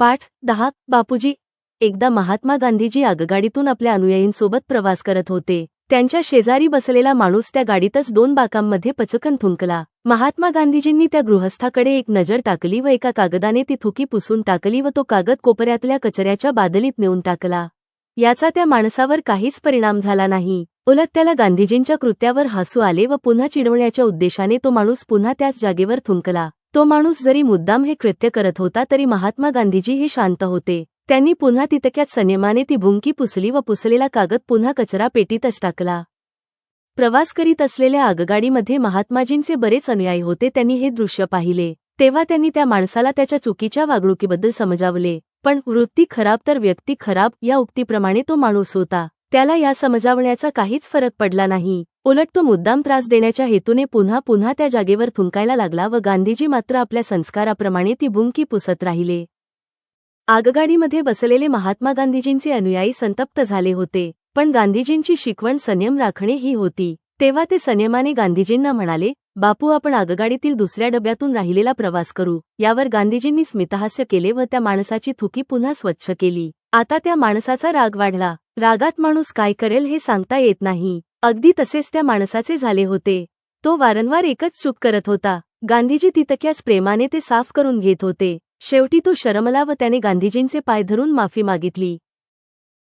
पाठ 10 बापूजी. एकदा महात्मा गांधीजी आगगाडीतून आपल्या अनुयायींसोबत प्रवास करत होते. त्यांच्या शेजारी बसलेला माणूस त्या गाडीतच 2 बाकांमध्ये पचकन थुंकला. महात्मा गांधीजींनी त्या गृहस्थाकडे एक नजर टाकली व एका कागदाने ती थुकी पुसून टाकली व तो कागद कोपऱ्यातल्या कचऱ्याच्या बादलीत नेऊन टाकला. याचा त्या माणसावर काहीच परिणाम झाला नाही. उलट त्याला गांधीजींच्या कृत्यावर हसू आले व पुन्हा चिडवण्याच्या उद्देशाने तो माणूस पुन्हा त्याच जागेवर थुंकला. तो माणूस जरी मुद्दाम हे कृत्य करत होता तरी महात्मा गांधीजीही शांत होते. त्यांनी पुन्हा तितक्याच संयमाने ती भुंकी पुसली व पुसलेला कागद पुन्हा कचरा पेटीतच टाकला. प्रवास करीत असलेल्या आगगाडीमध्ये महात्माजींचे बरेच अनुयायी होते. त्यांनी हे दृश्य पाहिले तेव्हा त्यांनी त्या माणसाला त्याच्या चुकीच्या वागणुकीबद्दल समजावले. पण वृत्ती खराब तर व्यक्ती खराब या उक्तीप्रमाणे तो माणूस होता. त्याला या समजावण्याचा काहीच फरक पडला नाही. उलट तो मुद्दाम त्रास देण्याच्या हेतूने पुन्हा पुन्हा त्या जागेवर थुंकायला लागला व गांधीजी मात्र आपल्या संस्काराप्रमाणे ती भुंकी पुसत राहिले. आगगाडीमध्ये बसलेले महात्मा गांधीजींचे अनुयायी संतप्त झाले होते. पण गांधीजींची शिकवण संयम राखणे ही होती. तेव्हा ते संयमाने गांधीजींना म्हणाले, बापू आपण आगगाडीतील दुसऱ्या डब्यातून राहिलेला प्रवास करू. यावर गांधीजींनी स्मितहास्य केले व त्या माणसाची थुकी पुन्हा स्वच्छ केली. आता त्या माणसाचा राग वाढला. रागात माणूस काय करेल हे सांगता येत नाही. अगदी तसेच त्या माणसाचे झाले होते. तो वारंवार एकच चूक करत होता. गांधीजी तितक्याच प्रेमाने ते साफ करून घेत होते. शेवटी तो शरमला व त्याने गांधीजींचे पाय धरून माफी मागितली.